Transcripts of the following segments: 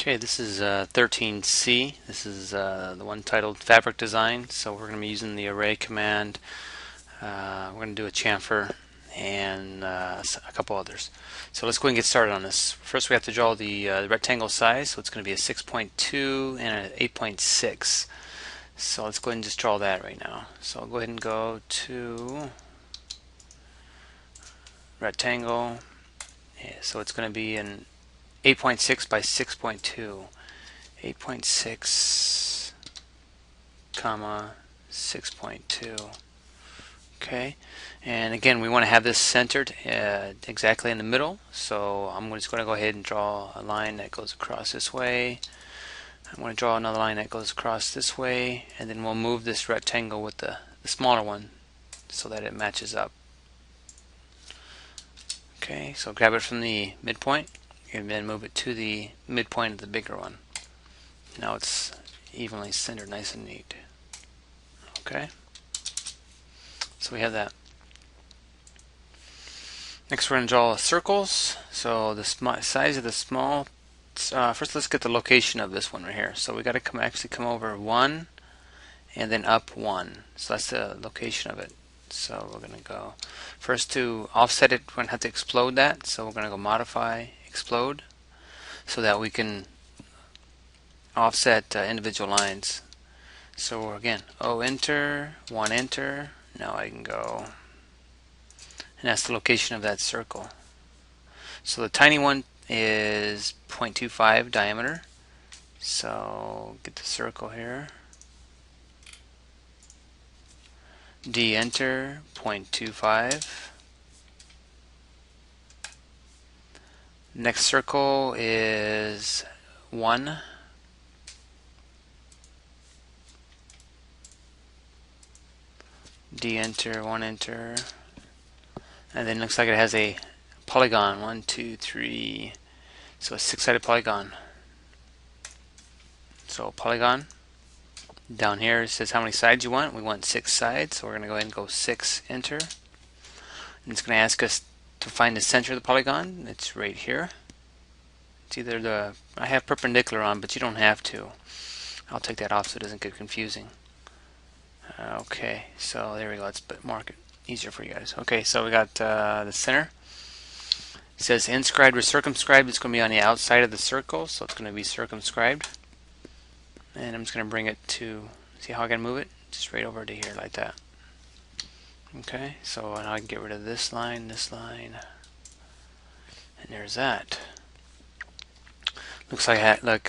Okay, this is 13C. This is the one titled Fabric Design. So we're going to be using the array command. We're going to do a chamfer and a couple others. So let's go ahead and get started on this. First we have to draw the rectangle size. So it's going to be a 6.2 and an 8.6. So let's go ahead and just draw that right now. So I'll go ahead and go to rectangle. Yeah, so it's going to be an 8.6 by 6.2. 8.6 comma 6.2. Okay, and again we want to have this centered exactly in the middle, so I'm just going to go ahead and draw a line that goes across this way. I'm going to draw another line that goes across this way, and then we'll move this rectangle with the smaller one so that it matches up. Okay, so grab it from the midpoint and then move it to the midpoint of the bigger one. Now it's evenly centered, nice and neat. Okay, so we have that. Next we're going to draw circles. So the size of the small, first let's get the location of this one right here. So we got to actually come over 1 and then up 1. So that's the location of it. So we're going to go, first to offset it, we're going to have to explode that. So we're going to go modify, explode, so that we can offset individual lines. So again, O enter, 1 enter. Now I can go, and that's the location of that circle. So the tiny one is 0.25 diameter. So get the circle here. D enter, 0.25. Next circle is 1. D enter, 1 enter. And then it looks like it has a polygon, 1, 2, 3. So a 6-sided polygon. So polygon. Down here it says how many sides you want. We want 6 sides, so we're going to go ahead and go 6, enter. And it's going to ask us to find the center of the polygon. It's right here. It's either I have perpendicular on, but you don't have to. I'll take that off so it doesn't get confusing. Okay, so there we go. Let's mark it easier for you guys. Okay, so we got the center. It says inscribed or circumscribed. It's going to be on the outside of the circle, so it's going to be circumscribed. And I'm just going to bring it to, see how I can move it? Just right over to here like that. Okay, so now I can get rid of this line, and there's that. Looks like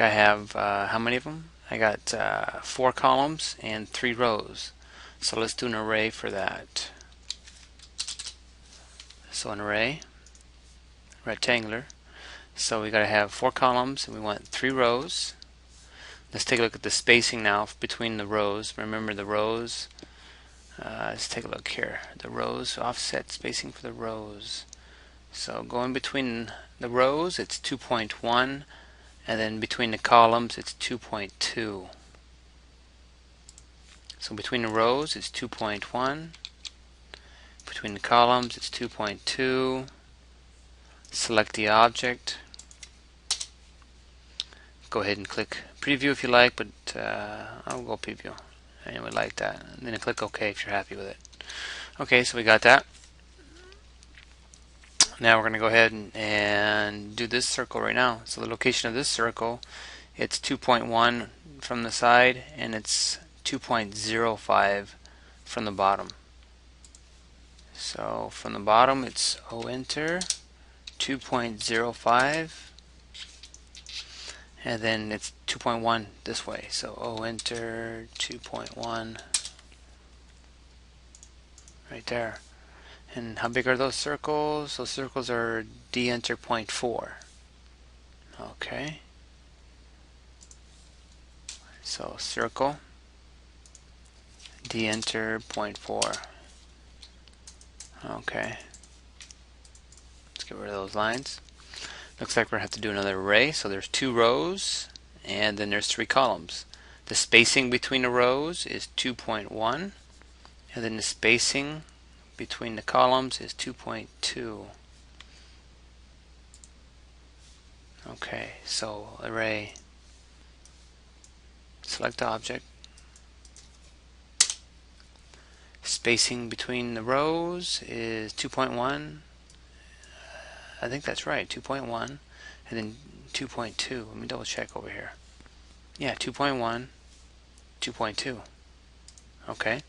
I have how many of them? I got 4 columns and 3 rows. So let's do an array for that. So an array, rectangular. So we got to have 4 columns and we want 3 rows. Let's take a look at the spacing now between the rows. Remember the rows. Let's take a look here. The rows, offset spacing for the rows. So going between the rows, it's 2.1, and then between the columns, it's 2.2. So between the rows, it's 2.1. Between the columns, it's 2.2. Select the object. Go ahead and click preview if you like, but I'll go preview. Anyway, like that. And then click OK if you're happy with it. Okay, so we got that. Now we're going to go ahead and do this circle right now. So the location of this circle, it's 2.1 from the side, and it's 2.05 from the bottom. So from the bottom, it's O enter, 2.05. And then it's 2.1 this way, so O enter 2.1 right there. And how big are those circles? Those circles are D enter 0.4. Okay. So circle D enter 0.4. Okay. Let's get rid of those lines. Looks like we're going to have to do another array. So there's 2 rows and then there's 3 columns. The spacing between the rows is 2.1, and then the spacing between the columns is 2.2. Okay, so array select the object. Spacing between the rows is 2.1. I think that's right, 2.1, and then 2.2. Let me double check over here. Yeah, 2.1, 2.2. Okay.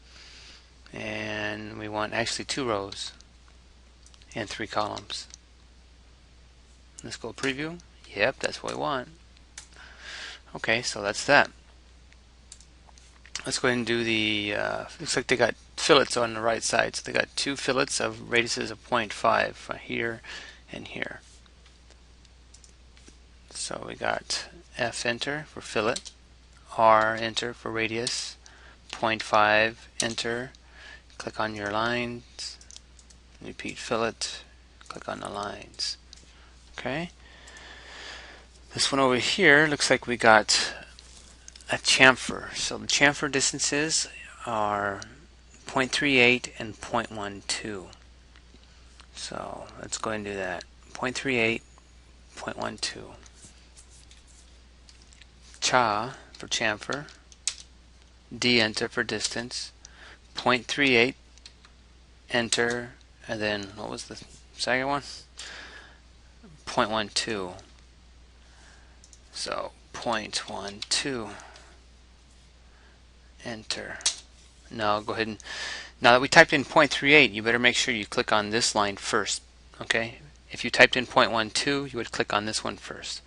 And we want actually 2 rows and 3 columns. Let's go preview. Yep, that's what we want. Okay, so that's that. Let's go ahead and do the, looks like they got fillets on the right side. So they got 2 fillets of radiuses of 0.5 here and here. So we got F enter for fillet, R enter for radius, 0.5 enter, click on your lines, repeat fillet, click on the lines. Okay. This one over here looks like we got a chamfer. So the chamfer distances are 0.38 and 0.12. So let's go ahead and do that. 0.38, 0.12. Cha for chamfer, D enter for distance, 0.38 enter, and then what was the second one? 0.12. So 0.12 enter. Now go ahead and, now that we typed in 0.38, you better make sure you click on this line first. Okay, if you typed in 0.12, you would click on this one first,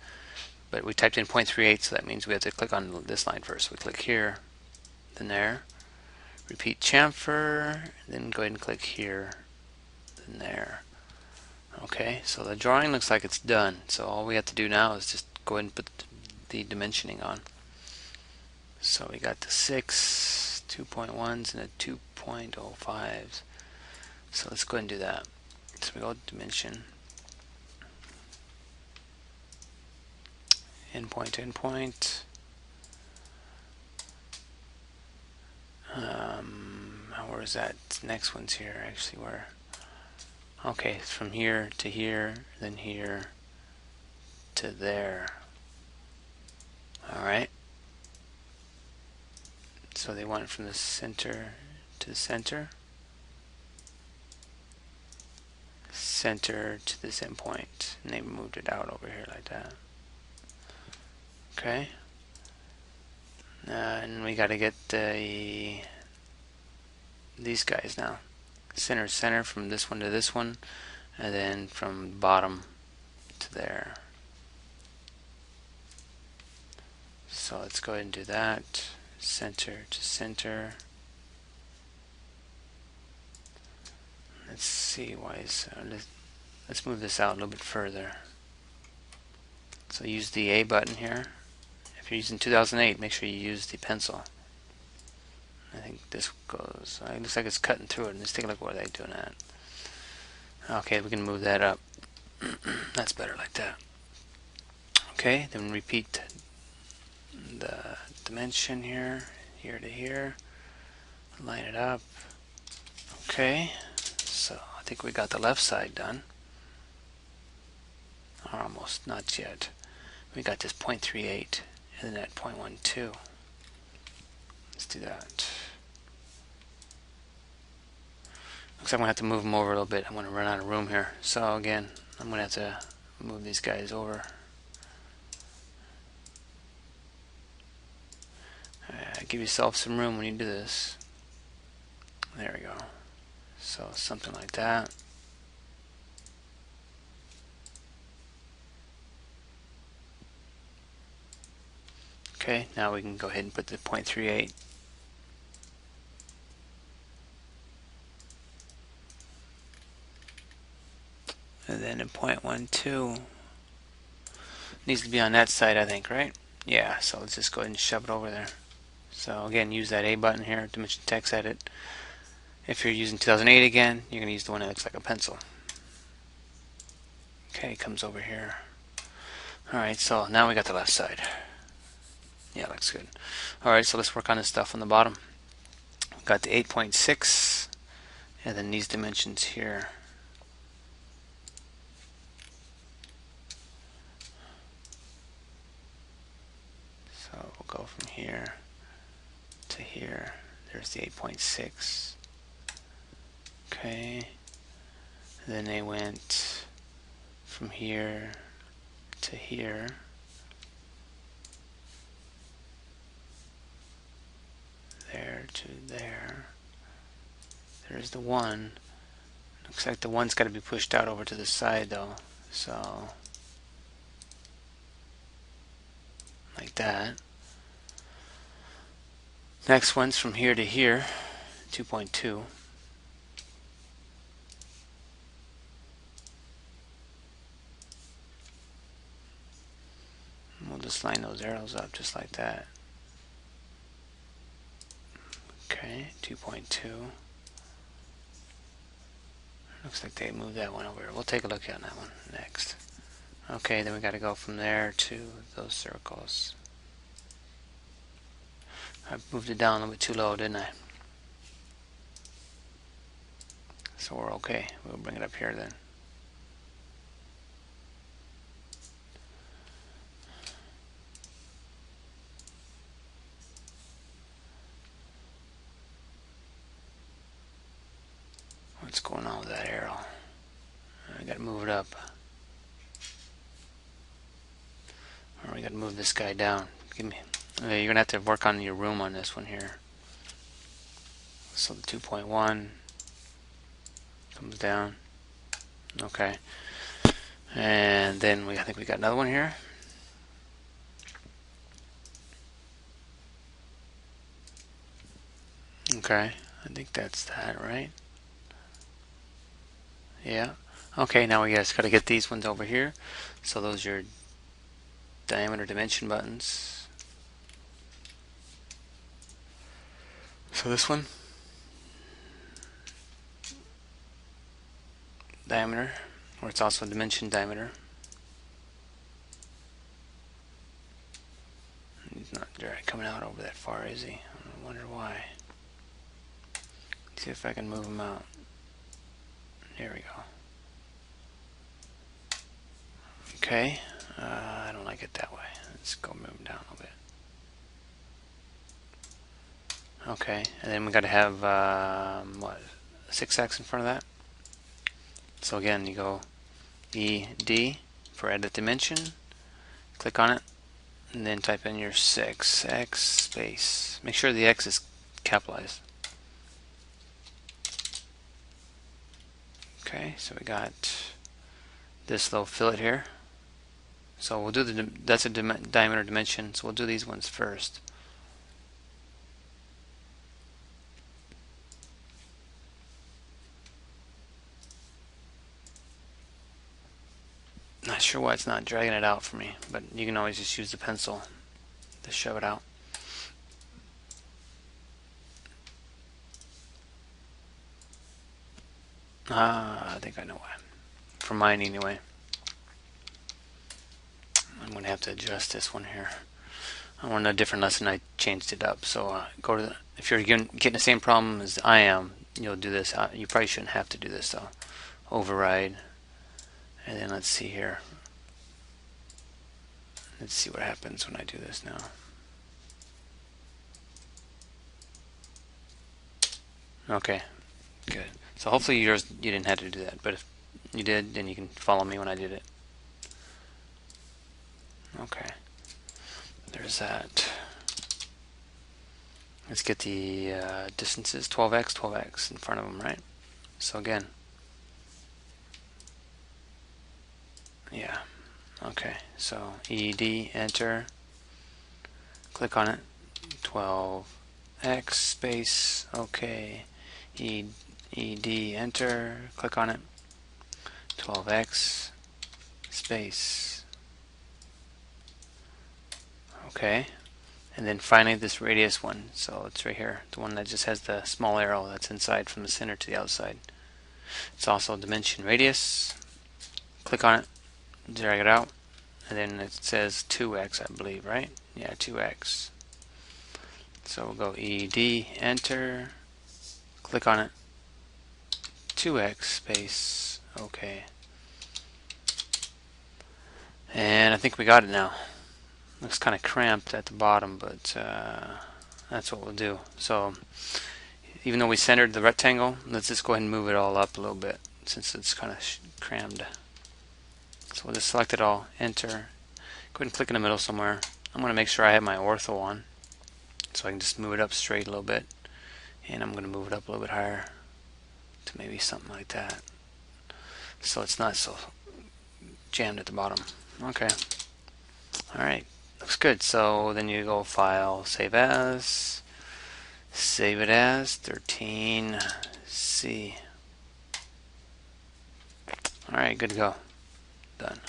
but we typed in 0.38, so that means we have to click on this line first. We click here, then there, repeat chamfer, then go ahead and click here, then there. Okay, so the drawing looks like it's done. So all we have to do now is just go ahead and put the dimensioning on. So we got the 6 2.1s and the 2.05s. So let's go ahead and do that. So we go to dimension, endpoint to endpoint. Where is that? Next one's here actually. Where? Okay, it's from here to here, then here to there. Alright. So they want it from the center to the center. Center to this endpoint. And they moved it out over here like that. Okay. And we got to get these guys now. Center from this one to this one, and then from bottom to there. So let's go ahead and do that. Center to center. Let's see why is let's move this out a little bit further. So use the A button here. If you're using 2008, make sure you use the pencil. I think this goes, it looks like it's cutting through it. Let's take a look what they're doing at. Okay, we can move that up. That's better like that. Okay, then repeat the dimension here, here to here. Line it up. Okay, so I think we got the left side done. Or almost, not yet. We got this 0.38 and then that 0.12. Let's do that. Looks like I'm going to have to move them over a little bit. I'm going to run out of room here. So again, I'm going to have to move these guys over. Give yourself some room when you do this. There we go. So something like that. Okay, now we can go ahead and put the 0.38. And then a 0.12 needs to be on that side, I think, right? Yeah, so let's just go ahead and shove it over there. So again, use that A button here, dimension text edit. If you're using 2008 again, you're going to use the one that looks like a pencil. Okay, it comes over here. Alright, so now we got the left side. Yeah, looks good. Alright, so let's work on this stuff on the bottom. We've got the 8.6 and then these dimensions here. So we'll go from here to here. There's the 8.6. Okay. And then they went from here to here. There to there. There's the 1. Looks like the 1's got to be pushed out over to the side though. So, like that. Next one's from here to here, 2.2. We'll just line those arrows up just like that. Okay, 2.2. Looks like they moved that one over. We'll take a look at that one next. Okay, then we got to go from there to those circles. I moved it down a little bit too low, didn't I? So we're okay. We'll bring it up here then. What's going on with that arrow? I got to move it up. Or we got to move this guy down. Give me. Okay, you're gonna have to work on your room on this one here. So the 2.1 comes down. Okay. And then I think we got another one here. Okay, I think that's that, right? Yeah. Okay, now we just got to get these ones over here. So those are your diameter dimension buttons. So this one, diameter, or it's also dimension diameter. He's not coming out over that far, is he? I wonder why. Let's see if I can move him out. There we go. Okay, I don't like it that way. Let's go move him down a little bit. Okay, and then we got to have what, 6x in front of that. So again, you go ED for edit dimension, click on it, and then type in your 6x space. Make sure the X is capitalized. Okay, so we got this little fillet here. So we'll do that's a diameter dimension, so we'll do these ones first. Not sure why it's not dragging it out for me, but you can always just use the pencil to shove it out. I think I know why. For mine anyway. I'm going to have to adjust this one here. I want a different lesson. I changed it up. So go to if you're getting the same problem as I am, you'll do this. You probably shouldn't have to do this though. Override. And then let's see here. Let's see what happens when I do this now. Okay, good. So hopefully yours, you didn't have to do that, but if you did, then you can follow me when I did it. Okay, there's that. Let's get the distances, 12x, 12x in front of them, right? So again, yeah, okay, so ED, enter, click on it, 12x space, okay, ED, enter, click on it, 12x space, okay, and then finally this radius one, so it's right here, the one that just has the small arrow that's inside from the center to the outside. It's also dimension radius, click on it, drag it out, and then it says 2x, I believe, right? Yeah, 2x. So we'll go ED, enter, click on it, 2x space, okay. And I think we got it now. Looks kind of cramped at the bottom, but That's what we'll do. So even though we centered the rectangle, let's just go ahead and move it all up a little bit since it's kind of crammed. So we'll just select it all, enter, go ahead and click in the middle somewhere. I'm going to make sure I have my ortho on so I can just move it up straight a little bit, and I'm going to move it up a little bit higher to maybe something like that so it's not so jammed at the bottom. Okay, alright, looks good. So then you go File, Save As, save it as 13C. Alright, good to go. Done.